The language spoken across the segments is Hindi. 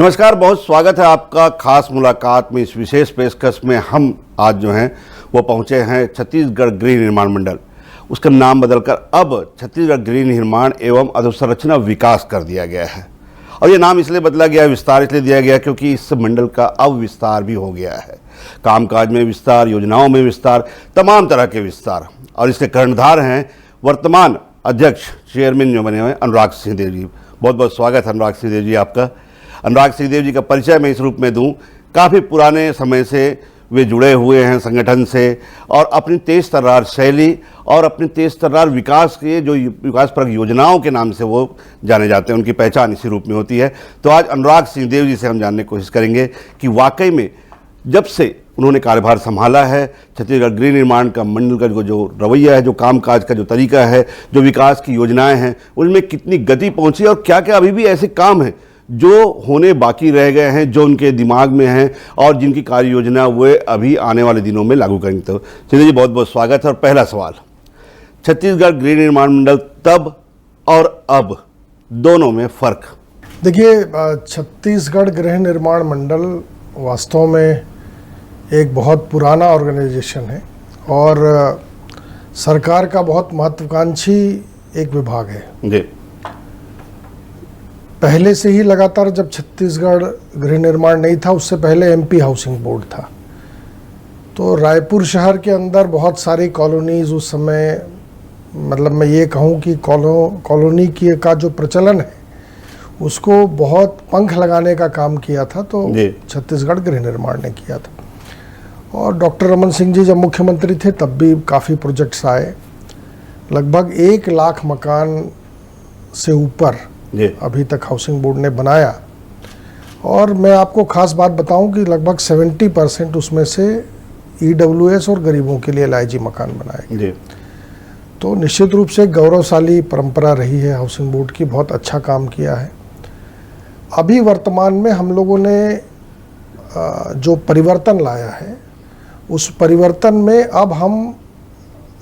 नमस्कार, बहुत स्वागत है आपका खास मुलाकात में। इस विशेष पेशकश में हम आज जो हैं वो पहुंचे हैं छत्तीसगढ़ गृह निर्माण मंडल। उसका नाम बदलकर अब छत्तीसगढ़ गृह निर्माण एवं अधोसंरचना विकास कर दिया गया है। और ये नाम इसलिए बदला गया, विस्तार इसलिए दिया गया क्योंकि इस मंडल का अब विस्तार भी हो गया है। कामकाज में विस्तार, योजनाओं में विस्तार, तमाम तरह के विस्तार। और इसके कर्णधार हैं वर्तमान अध्यक्ष चेयरमैन जो बने हुए अनुराग सिंहदेव जी। बहुत बहुत स्वागत है अनुराग सिंहदेव जी आपका। अनुराग सिंहदेव जी का परिचय मैं इस रूप में दूं, काफ़ी पुराने समय से वे जुड़े हुए हैं संगठन से और अपनी तेज तर्रार शैली और अपनी तेज तर्रार विकास के जो विकासपरक योजनाओं के नाम से वो जाने जाते हैं, उनकी पहचान इसी रूप में होती है। तो आज अनुराग सिंहदेव जी से हम जानने की कोशिश करेंगे कि वाकई में जब से उन्होंने कार्यभार संभाला है, छत्तीसगढ़ गृह निर्माण का मंडल का जो रवैया है, जो कामकाज का जो तरीका है, जो विकास की योजनाएं हैं, उनमें कितनी गति पहुंची और क्या क्या अभी भी ऐसे काम हैं जो होने बाकी रह गए हैं, जो उनके दिमाग में हैं और जिनकी कार्य योजना वे अभी आने वाले दिनों में लागू करेंगे। तो सिंधु जी बहुत बहुत स्वागत है। और पहला सवाल, छत्तीसगढ़ गृह निर्माण मंडल तब और अब दोनों में फर्क। देखिए, छत्तीसगढ़ गृह निर्माण मंडल वास्तव में एक बहुत पुराना ऑर्गेनाइजेशन है और सरकार का बहुत महत्वाकांक्षी एक विभाग है जी। पहले से ही लगातार, जब छत्तीसगढ़ गृह निर्माण नहीं था उससे पहले एमपी हाउसिंग बोर्ड था। तो रायपुर शहर के अंदर बहुत सारी कॉलोनीज उस समय, मतलब मैं ये कहूँ कि कॉलोनी की का जो प्रचलन है उसको बहुत पंख लगाने का काम किया था, तो छत्तीसगढ़ गृह निर्माण ने किया था। और डॉक्टर रमन सिंह जी जब मुख्यमंत्री थे तब भी काफ़ी प्रोजेक्ट्स आए। लगभग 1 लाख मकान से ऊपर अभी तक हाउसिंग बोर्ड ने बनाया। और मैं आपको खास बात बताऊं कि लगभग 70% उसमें से ईडब्ल्यूएस और गरीबों के लिए एलआईजी मकान बनाए गए। तो निश्चित रूप से गौरवशाली परंपरा रही है हाउसिंग बोर्ड की, बहुत अच्छा काम किया है। अभी वर्तमान में हम लोगों ने जो परिवर्तन लाया है, उस परिवर्तन में अब हम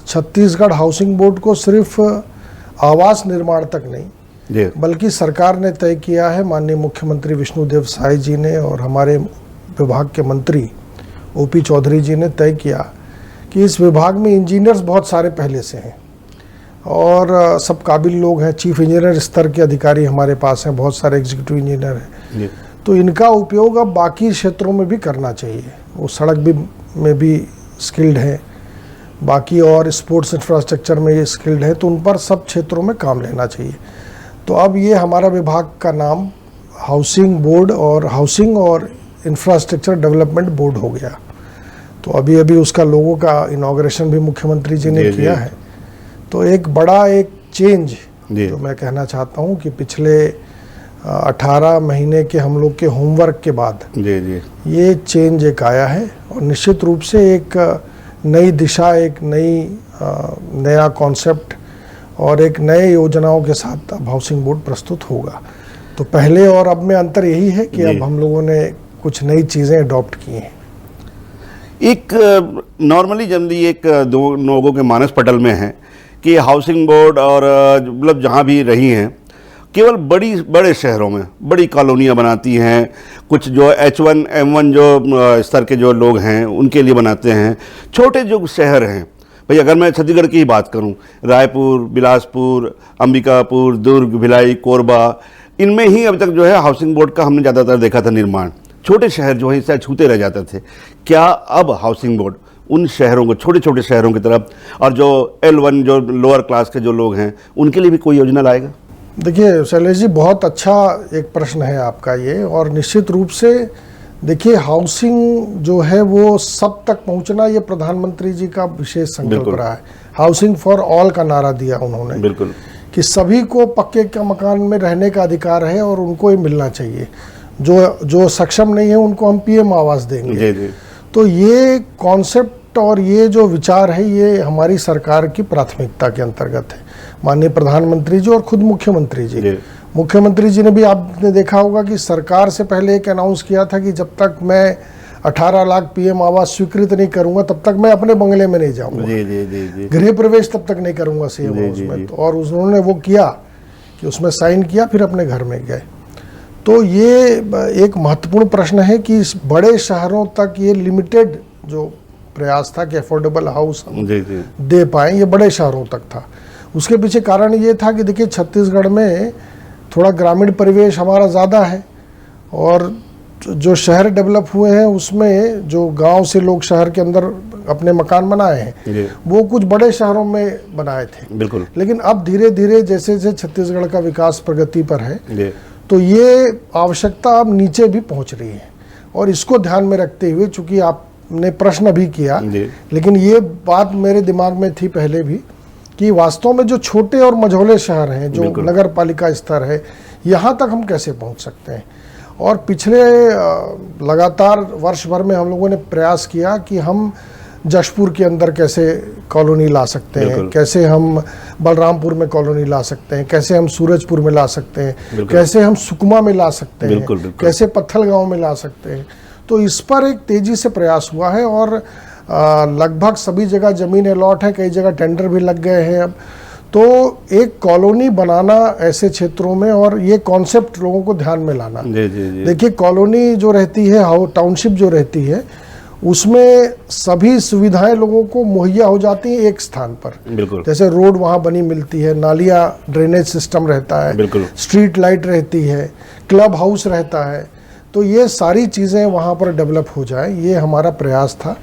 छत्तीसगढ़ हाउसिंग बोर्ड को सिर्फ आवास निर्माण तक नहीं, बल्कि सरकार ने तय किया है, माननीय मुख्यमंत्री विष्णुदेव साय जी ने और हमारे विभाग के मंत्री ओपी चौधरी जी ने तय किया कि इस विभाग में इंजीनियर्स बहुत सारे पहले से हैं और सब काबिल लोग हैं। चीफ इंजीनियर स्तर के अधिकारी हमारे पास हैं, बहुत सारे एग्जीक्यूटिव इंजीनियर हैं। तो इनका उपयोग अब बाकी क्षेत्रों में भी करना चाहिए। वो सड़क में भी स्किल्ड हैं, बाकी और स्पोर्ट्स इंफ्रास्ट्रक्चर में ये स्किल्ड है, तो उन पर सब क्षेत्रों में काम लेना चाहिए। तो अब ये हमारा विभाग का नाम हाउसिंग बोर्ड और हाउसिंग और इंफ्रास्ट्रक्चर डेवलपमेंट बोर्ड हो गया। तो अभी उसका लोगो का इनॉग्रेशन भी मुख्यमंत्री जी ने किया है। तो एक बड़ा चेंज जो मैं कहना चाहता हूँ कि पिछले 18 महीने के हम लोग के होमवर्क के बाद ये चेंज एक आया है और निश्चित रूप से एक नई दिशा, एक नया कॉन्सेप्ट और एक नए योजनाओं के साथ अब हाउसिंग बोर्ड प्रस्तुत होगा। तो पहले और अब में अंतर यही है कि अब हम लोगों ने कुछ नई चीज़ें अडॉप्ट की हैं। एक नॉर्मली जनरली एक दो लोगों के मानस पटल में है कि हाउसिंग बोर्ड और मतलब जहाँ भी रही हैं केवल बड़े शहरों में बड़ी कॉलोनियाँ बनाती हैं, कुछ जो H1 M1 जो स्तर के जो लोग हैं उनके लिए बनाते हैं। छोटे जो शहर हैं, भाई अगर मैं छत्तीसगढ़ की ही बात करूं, रायपुर, बिलासपुर, अंबिकापुर, दुर्ग, भिलाई, कोरबा, इनमें ही अब तक जो है हाउसिंग बोर्ड का हमने ज़्यादातर देखा था निर्माण। छोटे शहर जो है इससे छूते रह जाते थे। क्या अब हाउसिंग बोर्ड उन शहरों को, छोटे छोटे शहरों की तरफ और जो L1 जो लोअर क्लास के जो लोग हैं उनके लिए भी कोई योजना लाएगा? देखिए शैलेश जी, बहुत अच्छा एक प्रश्न है आपका ये। और निश्चित रूप से देखिए, हाउसिंग जो है वो सब तक पहुंचना, ये प्रधानमंत्री जी का विशेष संकल्प रहा है। हाउसिंग फॉर ऑल का नारा दिया उन्होंने, बिल्कुल, कि सभी को पक्के का मकान में रहने का अधिकार है और उनको ये मिलना चाहिए। जो सक्षम नहीं है उनको हम पीएम आवास देंगे। तो ये कॉन्सेप्ट और ये जो विचार है ये हमारी सरकार की प्राथमिकता के अंतर्गत है। माननीय प्रधानमंत्री जी और खुद मुख्यमंत्री जी, मुख्यमंत्री जी ने भी, आपने देखा होगा कि सरकार से पहले एक अनाउंस किया था कि जब तक मैं 18 लाख पीएम आवास स्वीकृत नहीं करूंगा तब तक मैं अपने बंगले में नहीं जाऊंगा, गृह प्रवेश तब तक नहीं करूंगा सीएम हाउस में। तो और उन्होंने वो किया कि उसमें साइन किया, फिर अपने घर में गए। तो ये एक महत्वपूर्ण प्रश्न है कि इस बड़े शहरों तक ये लिमिटेड जो प्रयास था कि अफोर्डेबल हाउस हम दे पाएं, ये बड़े शहरों तक था। उसके पीछे कारण ये था कि देखिए छत्तीसगढ़ में थोड़ा ग्रामीण परिवेश हमारा ज़्यादा है, और जो शहर डेवलप हुए हैं उसमें जो गांव से लोग शहर के अंदर अपने मकान बनाए हैं वो कुछ बड़े शहरों में बनाए थे। बिल्कुल। लेकिन अब धीरे धीरे जैसे जैसे छत्तीसगढ़ का विकास प्रगति पर है तो ये आवश्यकता अब नीचे भी पहुंच रही है, और इसको ध्यान में रखते हुए, चूंकि आपने प्रश्न भी किया लेकिन ये बात मेरे दिमाग में थी पहले भी कि वास्तव में जो छोटे और मझौले शहर हैं, जो नगर पालिका स्तर है, यहाँ तक हम कैसे पहुँच सकते हैं। और पिछले लगातार वर्ष भर में हम लोगों ने प्रयास किया कि हम जशपुर के अंदर कैसे कॉलोनी ला सकते हैं, कैसे हम बलरामपुर में कॉलोनी ला सकते हैं, कैसे हम सूरजपुर में ला सकते हैं, कैसे हम सुकमा में ला सकते हैं, कैसे पत्थलगांव में ला सकते हैं। तो इस पर एक तेजी से प्रयास हुआ है, और लगभग सभी जगह जमीन अलॉट है, कई जगह टेंडर भी लग गए हैं अब। तो एक कॉलोनी बनाना ऐसे क्षेत्रों में, और ये कॉन्सेप्ट लोगों को ध्यान में लाना। देखिए कॉलोनी जो रहती है, टाउनशिप जो रहती है, उसमें सभी सुविधाएं लोगों को मुहैया हो जाती हैं एक स्थान पर। बिल्कुल। जैसे रोड वहाँ बनी मिलती है, नालियाँ, ड्रेनेज सिस्टम रहता है, स्ट्रीट लाइट रहती है, क्लब हाउस रहता है। तो ये सारी चीज़ें वहाँ पर डेवलप हो जाए, ये हमारा प्रयास था,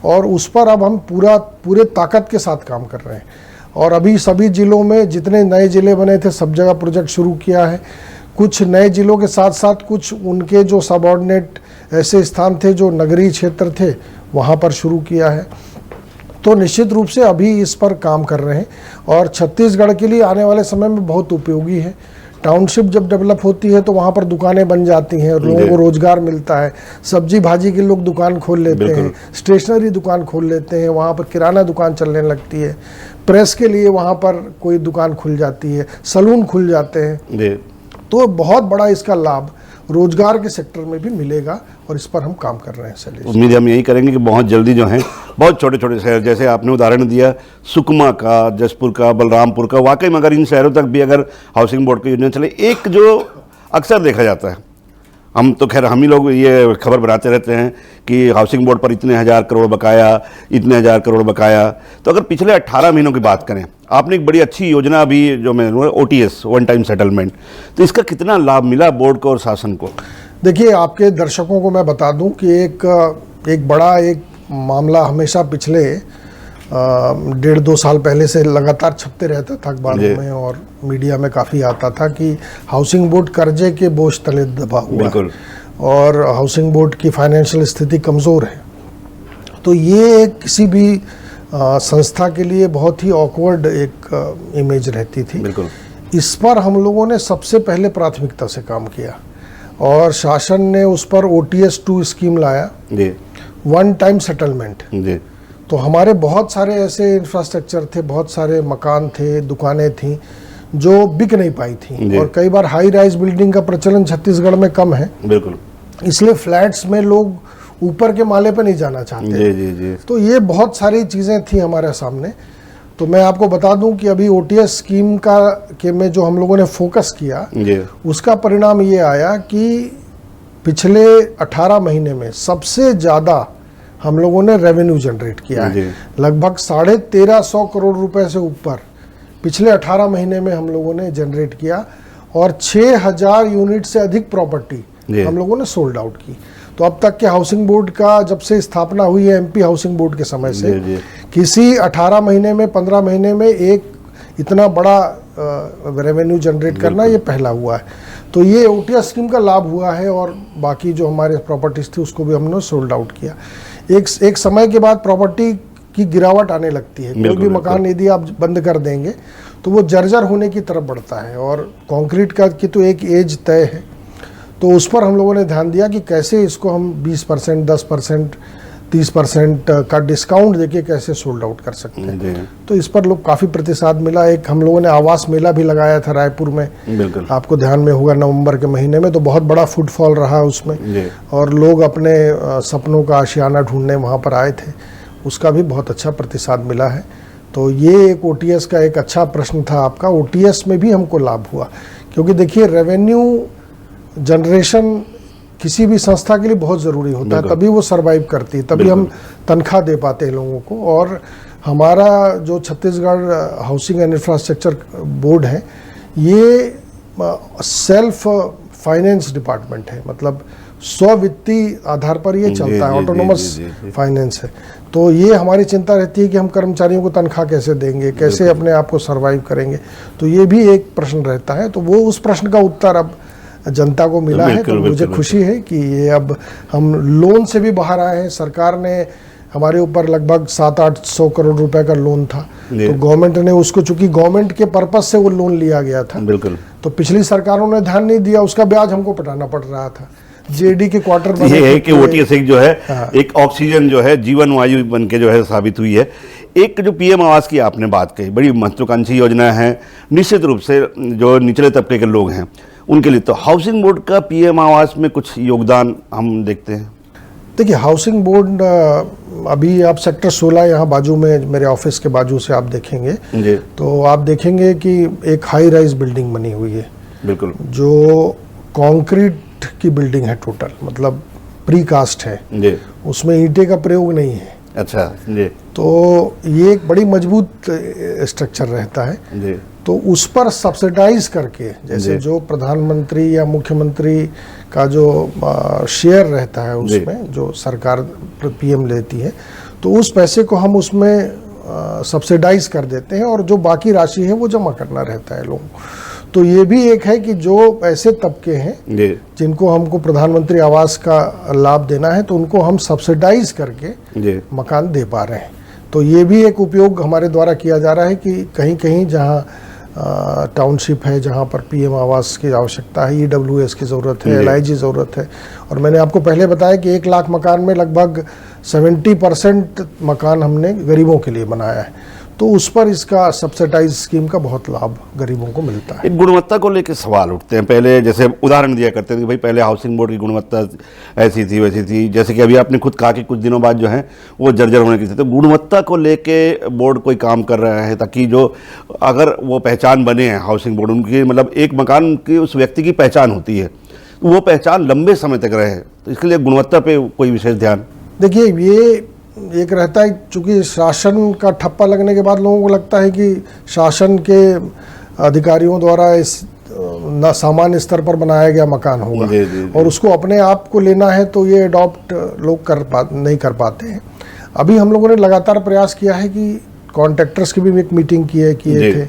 और उस पर अब हम पूरे ताकत के साथ काम कर रहे हैं। और अभी सभी जिलों में जितने नए जिले बने थे सब जगह प्रोजेक्ट शुरू किया है। कुछ नए जिलों के साथ साथ कुछ उनके जो सबऑर्डिनेट ऐसे स्थान थे जो नगरीय क्षेत्र थे, वहाँ पर शुरू किया है। तो निश्चित रूप से अभी इस पर काम कर रहे हैं, और छत्तीसगढ़ के लिए आने वाले समय में बहुत उपयोगी है। टाउनशिप जब डेवलप होती है तो वहाँ पर दुकानें बन जाती हैं, लोगों को रोजगार मिलता है, सब्जी भाजी के लोग दुकान खोल लेते हैं, स्टेशनरी दुकान खोल लेते हैं, वहाँ पर किराना दुकान चलने लगती है, प्रेस के लिए वहाँ पर कोई दुकान खुल जाती है, सलून खुल जाते हैं। तो बहुत बड़ा इसका लाभ रोजगार के सेक्टर में भी मिलेगा, और इस पर हम काम कर रहे हैं। शैलेश, उम्मीद हम यही करेंगे कि बहुत जल्दी जो है बहुत छोटे छोटे शहर, जैसे आपने उदाहरण दिया सुकमा का, जशपुर का, बलरामपुर का, वाकई में अगर इन शहरों तक भी अगर हाउसिंग बोर्ड की योजना चले, एक जो अक्सर देखा जाता है, हम तो खैर हम ही लोग ये खबर बनाते रहते हैं कि हाउसिंग बोर्ड पर इतने हज़ार करोड़ बकाया, इतने हज़ार करोड़ बकाया। तो अगर पिछले 18 महीनों की बात करें, आपने एक बड़ी अच्छी योजना अभी जो मैं OTS, वन टाइम सेटलमेंट, तो इसका कितना लाभ मिला बोर्ड को और शासन को? देखिए, आपके दर्शकों को मैं बता दूं कि एक बड़ा मामला हमेशा पिछले 1.5-2 साल पहले से लगातार छपते रहता था अखबारों में और मीडिया में काफ़ी आता था कि हाउसिंग बोर्ड कर्जे के बोझ तले दबा हुआ है और हाउसिंग बोर्ड की फाइनेंशियल स्थिति कमज़ोर है। तो ये किसी भी संस्था के लिए बहुत ही ऑकवर्ड एक इमेज रहती थी। इस पर हम लोगों ने सबसे पहले प्राथमिकता से काम किया और शासन ने उस पर OTS 2 स्कीम लाया, वन टाइम सेटलमेंट। तो हमारे बहुत सारे ऐसे इंफ्रास्ट्रक्चर थे, बहुत सारे मकान थे, दुकानें थीं जो बिक नहीं पाई थी, और कई बार हाई राइज बिल्डिंग का प्रचलन छत्तीसगढ़ में कम है, इसलिए फ्लैट्स में लोग ऊपर के माले पर नहीं जाना चाहते। तो ये बहुत सारी चीज़ें थी हमारे सामने। तो मैं आपको बता दूं कि अभी OTS स्कीम के में जो हम लोगों ने फोकस किया, उसका परिणाम ये आया कि पिछले 18 महीने में सबसे ज़्यादा हम लोगों ने रेवेन्यू जनरेट किया है। लगभग 1350 करोड़ रुपए से ऊपर पिछले 18 महीने में हम लोगों ने जनरेट किया, और 6000 यूनिट से अधिक प्रॉपर्टी हम लोगों ने सोल्ड आउट की। तो अब तक के हाउसिंग बोर्ड का जब से स्थापना हुई है MP हाउसिंग बोर्ड के समय से, किसी 18 महीने में 15 महीने में एक इतना बड़ा रेवेन्यू जनरेट करना ये पहला हुआ है। तो ये OTS स्कीम का लाभ हुआ है, और बाकी जो हमारे प्रॉपर्टीज थी उसको भी हमने सोल्ड आउट किया। एक समय के बाद प्रॉपर्टी की गिरावट आने लगती है। कोई भी मकान यदि आप बंद कर देंगे तो वो जर्जर होने की तरफ बढ़ता है, और कंक्रीट का की तो एक एज तय है। तो उस पर हम लोगों ने ध्यान दिया कि कैसे इसको हम 20%, 10%, 30% का डिस्काउंट देके कैसे सोल्ड आउट कर सकते हैं। तो इस पर लोग काफ़ी प्रतिसाद मिला। एक हम लोगों ने आवास मेला भी लगाया था रायपुर में, आपको ध्यान में होगा, नवंबर के महीने में। तो बहुत बड़ा फुटफॉल रहा उसमें, और लोग अपने सपनों का आशियाना ढूंढने वहाँ पर आए थे, उसका भी बहुत अच्छा प्रतिसाद मिला है। तो ये एक OTS का एक अच्छा प्रश्न था आपका। OTS में भी हमको लाभ हुआ, क्योंकि देखिए रेवेन्यू जनरेशन किसी भी संस्था के लिए बहुत ज़रूरी होता है, तभी वो सरवाइव करती है, तभी हम तनख्वाह दे पाते हैं लोगों को। और हमारा जो Chhattisgarh housing and infrastructure board है, ये सेल्फ फाइनेंस डिपार्टमेंट है, मतलब स्ववित्तीय आधार पर ये चलता है, ऑटोनोमस फाइनेंस है। तो ये हमारी चिंता रहती है कि हम कर्मचारियों को तनख्वाह कैसे देंगे, कैसे अपने आप को सरवाइव करेंगे। तो ये भी एक प्रश्न रहता है। तो वो उस प्रश्न का उत्तर अब जनता को मिला है। तो मुझे खुशी है कि ये अब हम लोन से भी बाहर आए हैं। सरकार ने हमारे ऊपर लगभग 700-800 करोड़ रुपए का लोन था, तो गवर्नमेंट ने उसको, चूंकि गवर्नमेंट के पर्पस से वो लोन लिया गया था, बिल्कुल, तो पिछली सरकारों ने ध्यान नहीं दिया, उसका ब्याज हमको पटाना पड़ रहा था। जेडी के क्वार्टर बने, ये है कि OTS जो है एक ऑक्सीजन जो है जीवन वायु बन के जो है साबित हुई है। एक जो PM आवास की आपने बात कही, बड़ी महत्वाकांक्षी योजना है, निश्चित रूप से जो निचले तबके के लोग हैं उनके लिए। तो हाउसिंग बोर्ड का PM आवास में कुछ योगदान हम देखते हैं। देखिए, हाउसिंग बोर्ड अभी आप सेक्टर 16 यहाँ बाजू में, मेरे ऑफिस के बाजू से आप देखेंगे जी, तो आप देखेंगे कि एक हाई राइज बिल्डिंग बनी हुई है, बिल्कुल, जो कंक्रीट की बिल्डिंग है टोटल, मतलब प्री कास्ट है जी, उसमें ईंटे का प्रयोग नहीं है। अच्छा जी। तो ये एक बड़ी मजबूत स्ट्रक्चर रहता है जी। तो उस पर सब्सिडाइज करके, जैसे जो प्रधानमंत्री या मुख्यमंत्री का जो शेयर रहता है उसमें जो सरकार PM लेती है, तो उस पैसे को हम उसमें सब्सिडाइज कर देते हैं और जो बाकी राशि है वो जमा करना रहता है लोगों को। तो ये भी एक है कि जो ऐसे तबके हैं जिनको हमको प्रधानमंत्री आवास का लाभ देना है, तो उनको हम सब्सिडाइज करके मकान दे पा रहे हैं। तो ये भी एक उपयोग हमारे द्वारा किया जा रहा है कि कहीं कहीं जहाँ टाउनशिप है, जहाँ पर PM आवास की आवश्यकता है, EWS की ज़रूरत है, LIG ज़रूरत है, और मैंने आपको पहले बताया कि 1 लाख मकान में लगभग 70% मकान हमने गरीबों के लिए बनाया है। तो उस पर इसका सब्सिडाइज स्कीम का बहुत लाभ गरीबों को मिलता है। गुणवत्ता को लेकर सवाल उठते हैं। पहले जैसे उदाहरण दिया करते थे कि भाई पहले हाउसिंग बोर्ड की गुणवत्ता ऐसी थी वैसी थी, जैसे कि अभी आपने खुद कहा कि कुछ दिनों बाद जो है वो जर्जर होने की थी। तो गुणवत्ता को लेके बोर्ड कोई काम कर रहा है ताकि जो अगर वो पहचान बने हैं हाउसिंग बोर्ड, उनकी मतलब एक मकान की उस व्यक्ति की पहचान होती है, तो वो पहचान लंबे समय तक रहे, तो इसके लिए गुणवत्ता पे कोई विशेष ध्यान? देखिए, ये एक रहता है, चूंकि शासन का ठप्पा लगने के बाद लोगों को लगता है कि शासन के अधिकारियों द्वारा इस ना सामान्य स्तर पर बनाया गया मकान होगा और उसको अपने आप को लेना है, तो ये अडॉप्ट लोग नहीं कर पाते हैं। अभी हम लोगों ने लगातार प्रयास किया है कि कॉन्ट्रैक्टर्स की भी एक मीटिंग किए थे,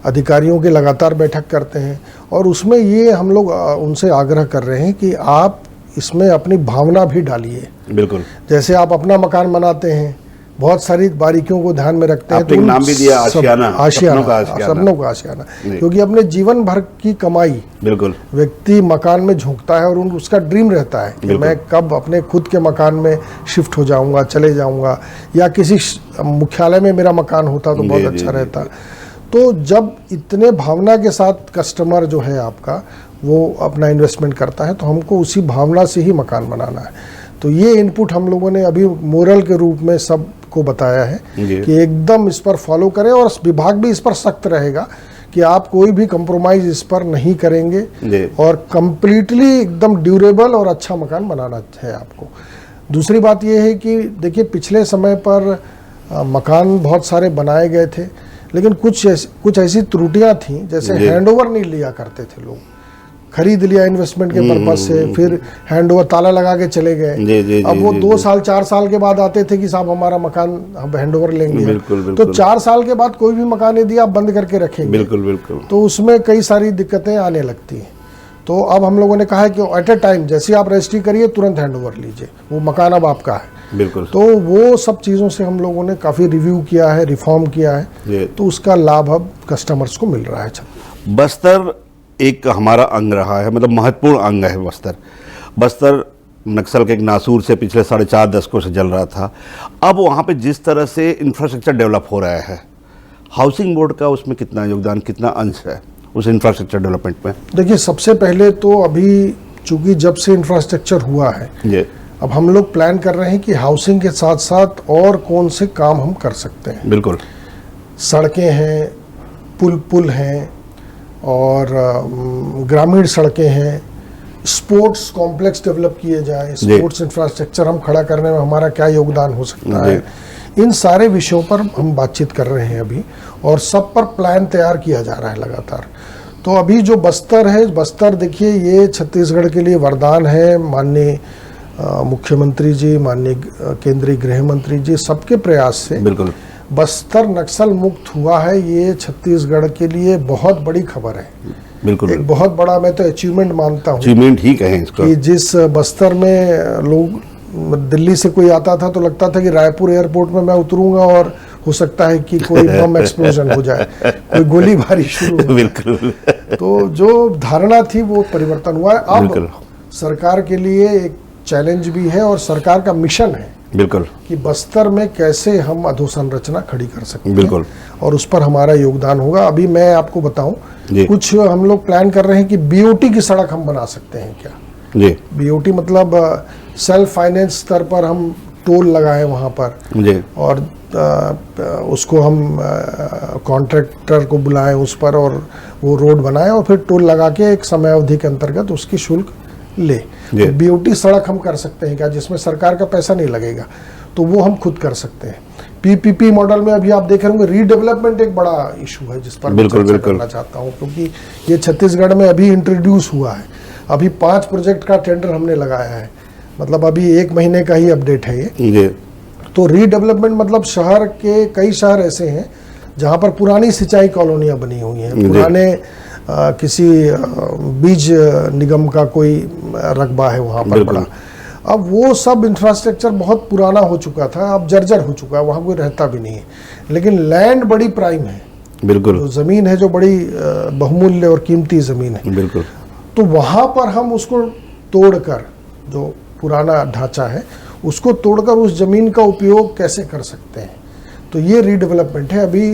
अधिकारियों के लगातार बैठक करते हैं, और उसमें ये हम लोग उनसे आग्रह कर रहे हैं कि आप इसमें अपनी भावना भी डालिए। बिल्कुल, जैसे आप अपना मकान बनाते हैं, बहुत सारी बारीकियों को ध्यान में रखते हैं। तो नाम भी दिया आशियाना, सपनों का आशियाना, क्योंकि अपने जीवन भर की कमाई, बिल्कुल, व्यक्ति मकान में झोंकता है और उसका ड्रीम रहता है कि मैं कब अपने खुद के मकान में शिफ्ट हो जाऊंगा, चले जाऊंगा, या किसी मुख्यालय में मेरा मकान होता तो बहुत अच्छा रहता। तो जब इतने भावना के साथ कस्टमर जो है आपका वो अपना इन्वेस्टमेंट करता है, तो हमको उसी भावना से ही मकान बनाना है। तो ये इनपुट हम लोगों ने अभी मोरल के रूप में सबको बताया है कि एकदम इस पर फॉलो करें, और विभाग भी इस पर सख्त रहेगा कि आप कोई भी कंप्रोमाइज इस पर नहीं करेंगे और कंप्लीटली एकदम ड्यूरेबल और अच्छा मकान बनाना है आपको। दूसरी बात ये है कि देखिए, पिछले समय पर मकान बहुत सारे बनाए गए थे, लेकिन कुछ ऐसी त्रुटियां थी, जैसे हैंडओवर नहीं लिया करते थे लोग, खरीद लिया इन्वेस्टमेंट के पर्पज से, फिर हैंडओवर ताला लगा के चले गए। अब वो 2 साल 4 साल के बाद आते थे कि साहब हमारा मकान हम हैंडओवर लेंगे। बिल्कुल। तो 4 साल के बाद कोई भी मकान यदि आप बंद करके रखेंगे, बिल्कुल, तो उसमें कई सारी दिक्कतें आने लगती हैं। तो अब हम लोगों ने कहा है कि एट ए टाइम जैसे आप रजिस्ट्री करिए, तुरंत हैंडओवर लीजिए, वो मकान अब आपका है। बिल्कुल। तो वो सब चीज़ों से हम लोगों ने काफ़ी रिव्यू किया है, रिफॉर्म किया है, तो उसका लाभ अब कस्टमर्स को मिल रहा है। बस्तर एक हमारा अंग रहा है, मतलब महत्वपूर्ण अंग है बस्तर नक्सल के एक नासूर से पिछले 4.5 दशकों से जल रहा था। अब वहाँ पे जिस तरह से इंफ्रास्ट्रक्चर डेवलप हो रहा है, हाउसिंग बोर्ड का उसमें कितना योगदान, कितना अंश है उस इंफ्रास्ट्रक्चर डेवलपमेंट में? देखिए, सबसे पहले तो अभी चूंकि जब से इंफ्रास्ट्रक्चर हुआ है, अब हम लोग प्लान कर रहे हैं कि हाउसिंग के साथ साथ और कौन से काम हम कर सकते हैं। बिल्कुल, सड़कें हैं, पुल हैं, और ग्रामीण सड़कें हैं, स्पोर्ट्स कॉम्प्लेक्स डेवलप किए जाए, स्पोर्ट्स इंफ्रास्ट्रक्चर हम खड़ा करने में हमारा क्या योगदान हो सकता है, इन सारे विषयों पर हम बातचीत कर रहे हैं अभी, और सब पर प्लान तैयार किया जा रहा है लगातार। तो अभी जो बस्तर है, बस्तर देखिए ये छत्तीसगढ़ के लिए वरदान है। माननीय मुख्यमंत्री जी, माननीय केंद्रीय गृह मंत्री जी, सबके प्रयास से बिल्कुल बस्तर नक्सल मुक्त हुआ है। ये छत्तीसगढ़ के लिए बहुत बड़ी खबर है, बिल्कुल एक बहुत बड़ा, मैं तो अचीवमेंट मानता हूँ अचीवमेंट ही कहें इसको, कि जिस बस्तर में लोग, दिल्ली से कोई आता था तो लगता था कि रायपुर एयरपोर्ट में मैं उतरूंगा और हो सकता है कि कोई बम एक्सप्लोजन हो जाए, कोई गोलीबारी शुरू हो। बिल्कुल। तो जो धारणा थी वो परिवर्तन हुआ है। अब सरकार के लिए एक चैलेंज भी है और सरकार का मिशन है बिल्कुल कि बस्तर में कैसे हम अधोसंरचना खड़ी कर सकते हैं, बिल्कुल, और उस पर हमारा योगदान होगा। अभी मैं आपको बताऊं, कुछ हम लोग प्लान कर रहे हैं कि बीओटी की सड़क हम बना सकते हैं क्या। जी, बीओटी मतलब सेल्फ फाइनेंस स्तर पर हम टोल लगाएं वहाँ पर जी, और उसको हम कॉन्ट्रैक्टर को बुलाएं उस पर, और वो रोड बनाएं और फिर टोल लगा के एक समय अवधि के अंतर्गत उसकी शुल्क ले। तो बीओटी सड़क हम कर सकते हैं क्या, जिसमें सरकार का पैसा नहीं लगेगा, तो वो हम खुद कर सकते हैं। पीपीपी मॉडल में अभी आप देख रहे होंगे रीडेवलपमेंट एक बड़ा इशू है जिस पर मैं चर्चा करना चाहता हूँ, क्योंकि ये छत्तीसगढ़ में अभी इंट्रोड्यूस हुआ है। अभी 5 प्रोजेक्ट का टेंडर हमने लगाया है, मतलब अभी 1 महीने का ही अपडेट है ये। तो रीडेवलपमेंट मतलब शहर के कई शहर ऐसे हैं जहाँ पर पुरानी सिंचाई कॉलोनियाँ बनी हुई हैं, पुराने किसी बीज निगम का कोई रकबा है वहाँ पर बड़ा। अब वो सब इंफ्रास्ट्रक्चर बहुत पुराना हो चुका था, अब जर्जर हो चुका है, वहाँ कोई रहता भी नहीं है, लेकिन लैंड बड़ी प्राइम है, बिल्कुल, तो ज़मीन है जो बड़ी बहुमूल्य और कीमती ज़मीन है, बिल्कुल। तो वहाँ पर हम उसको तोड़कर, जो पुराना ढांचा है उसको तोड़कर उस ज़मीन का उपयोग कैसे कर सकते हैं, तो ये रीडेवलपमेंट है। अभी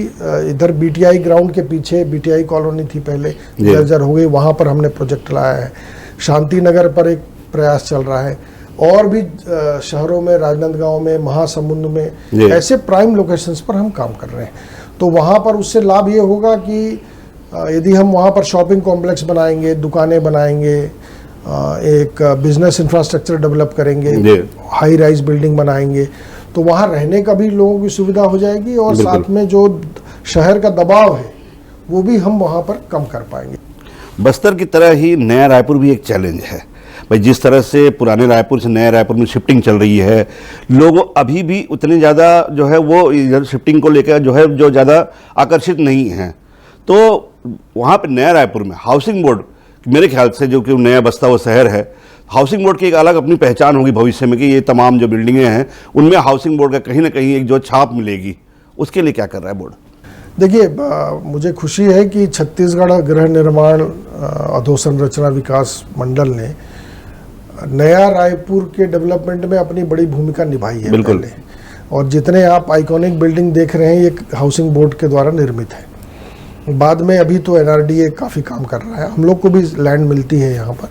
इधर बीटीआई ग्राउंड के पीछे बीटीआई कॉलोनी थी पहले, जर्जर हो गई, वहाँ पर हमने प्रोजेक्ट लाया है। शांति नगर पर एक प्रयास चल रहा है, और भी शहरों में, राजनांदगांव में, महासमुंद में, ऐसे प्राइम लोकेशंस पर हम काम कर रहे हैं। तो वहाँ पर उससे लाभ ये होगा कि यदि हम वहाँ पर शॉपिंग कॉम्प्लेक्स बनाएंगे, दुकानें बनाएंगे, एक बिजनेस इंफ्रास्ट्रक्चर डेवलप करेंगे, हाई राइज बिल्डिंग बनाएंगे, तो वहाँ रहने का भी लोगों की सुविधा हो जाएगी, और साथ में जो शहर का दबाव है वो भी हम वहाँ पर कम कर पाएंगे। बस्तर की तरह ही नया रायपुर भी एक चैलेंज है भाई। जिस तरह से पुराने रायपुर से नया रायपुर में शिफ्टिंग चल रही है, लोग अभी भी उतने ज़्यादा जो है वो शिफ्टिंग को लेकर जो है जो ज़्यादा आकर्षित नहीं हैं। तो वहाँ पे नया रायपुर में हाउसिंग बोर्ड, मेरे ख्याल से जो कि नया बस्ता वो शहर है, हाउसिंग बोर्ड की एक अलग अपनी पहचान होगी भविष्य में कि ये तमाम जो बिल्डिंगें हैं उनमें हाउसिंग बोर्ड का कहीं ना कहीं एक जो छाप मिलेगी। उसके लिए क्या कर रहा है बोर्ड? देखिए, मुझे खुशी है कि छत्तीसगढ़ गृह निर्माण अधोसंरचना विकास मंडल ने नया रायपुर के डेवलपमेंट में अपनी बड़ी भूमिका निभाई है पहले, और जितने आप आइकॉनिक बिल्डिंग देख रहे हैं ये हाउसिंग बोर्ड के द्वारा निर्मित है। बाद में अभी तो एनआरडीए काफ़ी काम कर रहा है, हम लोग को भी लैंड मिलती है यहाँ पर,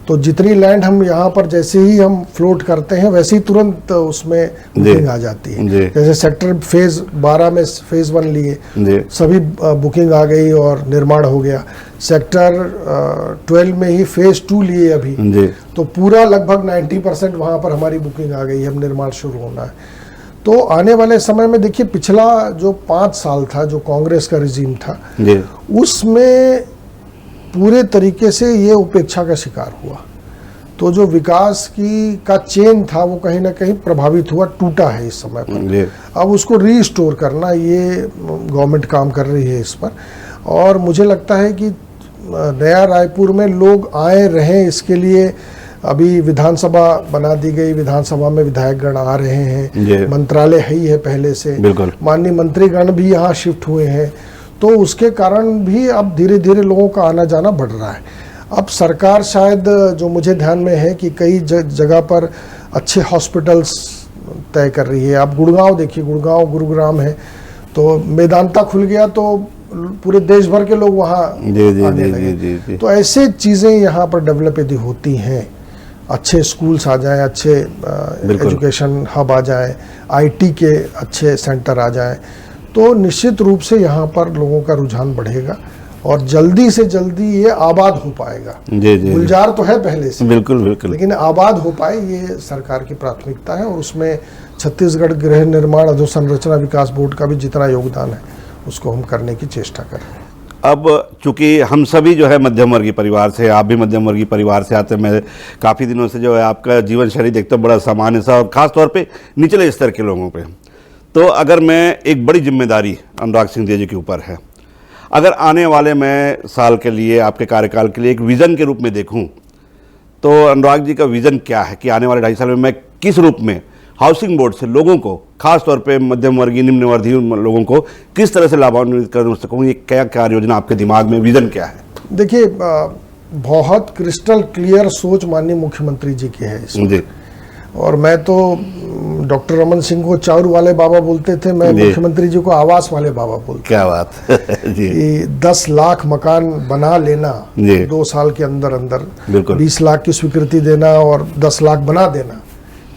तो जितनी लैंड हम यहाँ पर जैसे ही हम फ्लोट करते हैं वैसे ही तुरंत उसमें बुकिंग आ जाती है। जैसे सेक्टर फेज 12 में फेज 1 लिए, सभी बुकिंग आ गई और निर्माण हो गया। सेक्टर 12 में ही फेज 2 लिए अभी, तो पूरा लगभग 90% वहाँ पर हमारी बुकिंग आ गई है, अब निर्माण शुरू होना है। तो आने वाले समय में देखिए, पिछला जो 5 साल था, जो कांग्रेस का रिजीम था, उसमें पूरे तरीके से ये उपेक्षा का शिकार हुआ। तो जो विकास का चेन था वो कहीं ना कहीं प्रभावित हुआ, टूटा है इस समय पर। अब उसको रीस्टोर करना, ये गवर्नमेंट काम कर रही है इस पर, और मुझे लगता है कि नया रायपुर में लोग आए रहें, इसके लिए अभी विधानसभा बना दी गई, विधानसभा में विधायकगण आ रहे हैं, मंत्रालय है ही है पहले से, माननीय मंत्रीगण भी यहाँ शिफ्ट हुए हैं, तो उसके कारण भी अब धीरे धीरे लोगों का आना जाना बढ़ रहा है। अब सरकार शायद, जो मुझे ध्यान में है, कि कई जगह पर अच्छे हॉस्पिटल्स तय कर रही है। आप गुड़गांव देखिए, गुड़गांव गुरुग्राम है, तो मेदांता खुल गया तो पूरे देश भर के लोग वहाँ आने लगे। तो ऐसे चीज़ें यहाँ पर डेवलप यदि होती हैं, अच्छे स्कूल्स आ जाएं, अच्छे एजुकेशन हब आ जाए, आईटी के अच्छे सेंटर आ जाएं, तो निश्चित रूप से यहाँ पर लोगों का रुझान बढ़ेगा और जल्दी से जल्दी ये आबाद हो पाएगा। जी जी गुलजार तो है पहले से, बिल्कुल बिल्कुल, लेकिन आबाद हो पाए ये सरकार की प्राथमिकता है और उसमें छत्तीसगढ़ गृह निर्माण अधोसंरचना विकास बोर्ड का भी जितना योगदान है उसको हम करने की चेष्टा कर रहे हैं। अब चूंकि हम सभी जो है मध्यम वर्गीय परिवार से, आप भी मध्यम वर्गीय परिवार से आते हैं, मैं काफ़ी दिनों से जो है आपका जीवन शैली देखता हूँ बड़ा सामान्य सा, और ख़ास तौर पे निचले स्तर के लोगों पे। तो अगर मैं एक बड़ी जिम्मेदारी अनुराग सिंह देव जी के ऊपर है, अगर आने वाले मैं साल के लिए, आपके कार्यकाल के लिए एक विज़न के रूप में देखूं, तो अनुराग जी का विज़न क्या है कि आने वाले 2.5 साल में मैं किस रूप में हाउसिंग बोर्ड से लोगों को, खास तौर पे मध्यम वर्गीय निम्न वर्गीय लोगों को किस तरह से लाभान्वित कर सकूँ? ये क्या कार्य योजना आपके दिमाग में, विज़न क्या है? देखिए, बहुत क्रिस्टल क्लियर सोच माननीय मुख्यमंत्री जी की है इसमें। जी। और मैं तो डॉक्टर रमन सिंह को चाउर वाले बाबा बोलते थे, मैं मुख्यमंत्री जी को आवास वाले बाबा बोलते। क्या बात जी। 10 लाख मकान बना लेना 2 साल के अंदर अंदर, 20 लाख की स्वीकृति देना और 10 लाख बना देना,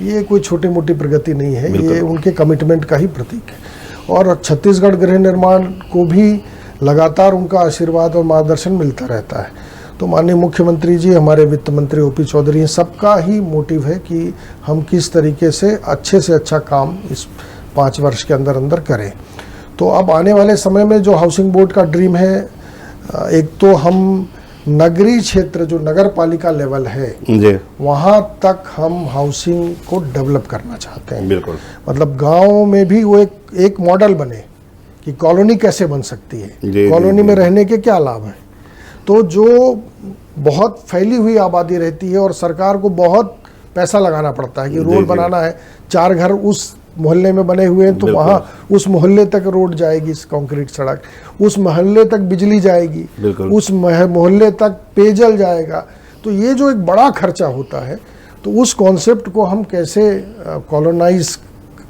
ये कोई छोटी मोटी प्रगति नहीं है, ये उनके कमिटमेंट का ही प्रतीक है। और छत्तीसगढ़ गृह निर्माण को भी लगातार उनका आशीर्वाद और मार्गदर्शन मिलता रहता है। तो माननीय मुख्यमंत्री जी, हमारे वित्त मंत्री ओपी चौधरी, सबका ही मोटिव है कि हम किस तरीके से अच्छा काम इस 5 वर्ष के अंदर अंदर करें। तो अब आने वाले समय में जो हाउसिंग बोर्ड का ड्रीम है, एक तो हम नगरीय क्षेत्र जो नगर पालिका लेवल है वहाँ तक हम हाउसिंग को डेवलप करना चाहते हैं। बिल्कुल, मतलब गाँव में भी वो एक मॉडल बने कि कॉलोनी कैसे बन सकती है, कॉलोनी में रहने के क्या लाभ हैं। तो जो बहुत फैली हुई आबादी रहती है और सरकार को बहुत पैसा लगाना पड़ता है कि रोड बनाना है, 4 घर उस मोहल्ले में बने हुए हैं तो वहाँ उस मोहल्ले तक रोड जाएगी, कंक्रीट सड़क, उस मोहल्ले तक बिजली जाएगी, उस मोहल्ले तक पेयजल जाएगा। तो ये जो एक बड़ा खर्चा होता है, तो उस कॉन्सेप्ट को हम कैसे कॉलोनाइज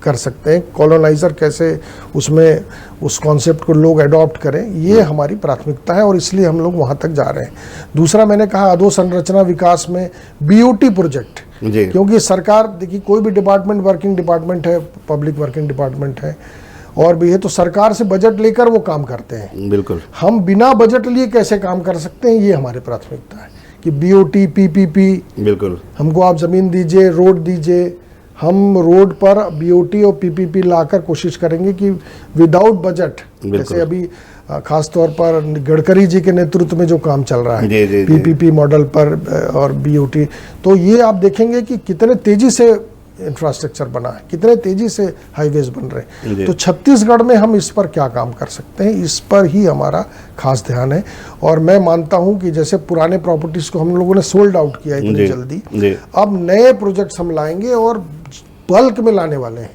कर सकते हैं, कॉलोनाइजर कैसे उसमें उस कॉन्सेप्ट को लोग अडॉप्ट करें, ये हमारी प्राथमिकता है और इसलिए हम लोग वहाँ तक जा रहे हैं। दूसरा, मैंने कहा अधोसंरचना विकास में बीओटी प्रोजेक्ट, क्योंकि सरकार, देखिए कोई भी डिपार्टमेंट वर्किंग डिपार्टमेंट है, पब्लिक वर्किंग डिपार्टमेंट है और भी है, तो सरकार से बजट लेकर वो काम करते हैं। बिल्कुल, हम बिना बजट लिए कैसे काम कर सकते हैं, ये हमारी प्राथमिकता है कि बीओटी, पीपीपी, बिल्कुल हमको आप ज़मीन दीजिए, रोड दीजिए, हम रोड पर बीओटी और पीपीपी लाकर कोशिश करेंगे कि विदाउट बजट, जैसे अभी खास तौर पर गडकरी जी के नेतृत्व में जो काम चल रहा है पीपीपी मॉडल पर और बीओटी, तो ये आप देखेंगे कि कितने तेजी से इंफ्रास्ट्रक्चर बना है, कितने तेजी से हाईवेज बन रहे हैं। तो छत्तीसगढ़ में हम इस पर क्या काम कर सकते हैं, इस पर ही हमारा खास ध्यान है। और मैं मानता हूं कि जैसे पुराने प्रॉपर्टीज को हम लोगों ने सोल्ड आउट किया इतनी जल्दी, अब नए प्रोजेक्ट्स हम लाएंगे और बल्क में लाने वाले हैं।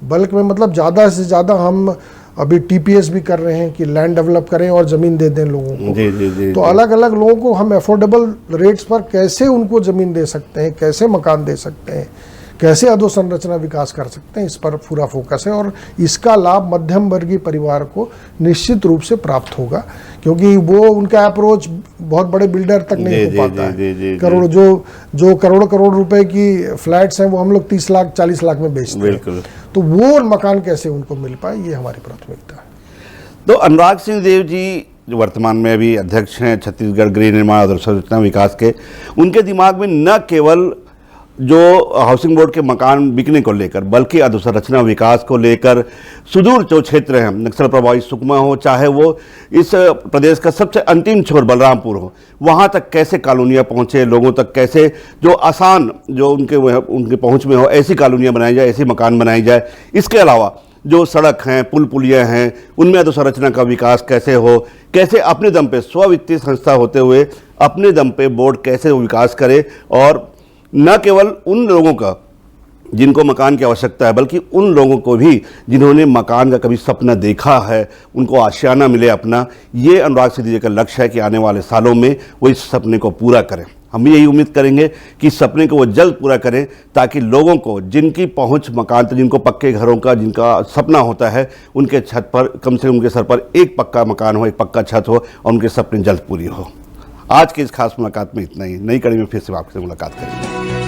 बल्क में मतलब ज़्यादा से ज़्यादा हम अभी टीपीएस भी कर रहे हैं कि लैंड डेवलप करें और ज़मीन दे दें लोगों को। तो अलग अलग लोगों को हम अफोर्डेबल रेट्स पर कैसे उनको ज़मीन दे सकते हैं, कैसे मकान दे सकते हैं, कैसे अधोसंरचना विकास कर सकते हैं, इस पर पूरा फोकस है। और इसका लाभ मध्यम वर्गीय परिवार को निश्चित रूप से प्राप्त होगा, क्योंकि वो उनका अप्रोच बहुत बड़े बिल्डर तक नहीं हो पाता है। करोड़ जो करोड़ रुपए की फ्लैट्स हैं वो हम लोग 30 लाख 40 लाख में बेचते हैं, तो वो मकान कैसे उनको मिल पाए, ये हमारी प्राथमिकता है। तो अनुराग सिंह देव जी जो वर्तमान में अभी अध्यक्ष हैं छत्तीसगढ़ गृह निर्माण अधोसंरचना विकास के, उनके दिमाग में न केवल जो हाउसिंग बोर्ड के मकान बिकने को लेकर, बल्कि अधोसंरचना विकास को लेकर सुदूर जो क्षेत्र हैं, नक्सल प्रभावित सुकमा हो, चाहे वो इस प्रदेश का सबसे अंतिम छोर बलरामपुर हो, वहाँ तक कैसे कॉलोनियाँ पहुँचे, लोगों तक कैसे जो आसान, जो उनके पहुँच में हो, ऐसी कॉलोनियाँ बनाई जाए, ऐसी मकान बनाई जाए। इसके अलावा जो सड़क हैं, पुल पुलियाँ हैं, उनमें अधोसंरचना का विकास कैसे हो, कैसे अपने दम पे स्व-वित्तीय संस्था होते हुए अपने दम पे बोर्ड कैसे विकास करे, और न केवल उन लोगों का जिनको मकान की आवश्यकता है, बल्कि उन लोगों को भी जिन्होंने मकान का कभी सपना देखा है, उनको आशियाना मिले अपना। ये अनुराग सिंह जी का लक्ष्य है कि आने वाले सालों में वो इस सपने को पूरा करें। हम भी यही उम्मीद करेंगे कि इस सपने को वो जल्द पूरा करें, ताकि लोगों को जिनकी पहुंच मकान तक, जिनको पक्के घरों का जिनका सपना होता है, उनके छत पर कम से कम उनके सर पर एक पक्का मकान हो, एक पक्का छत हो और उनके सपने जल्द पूरी हो। आज की इस खास मुलाकात में इतना ही। नई कड़ी में फिर से आपसे मुलाकात करेंगे।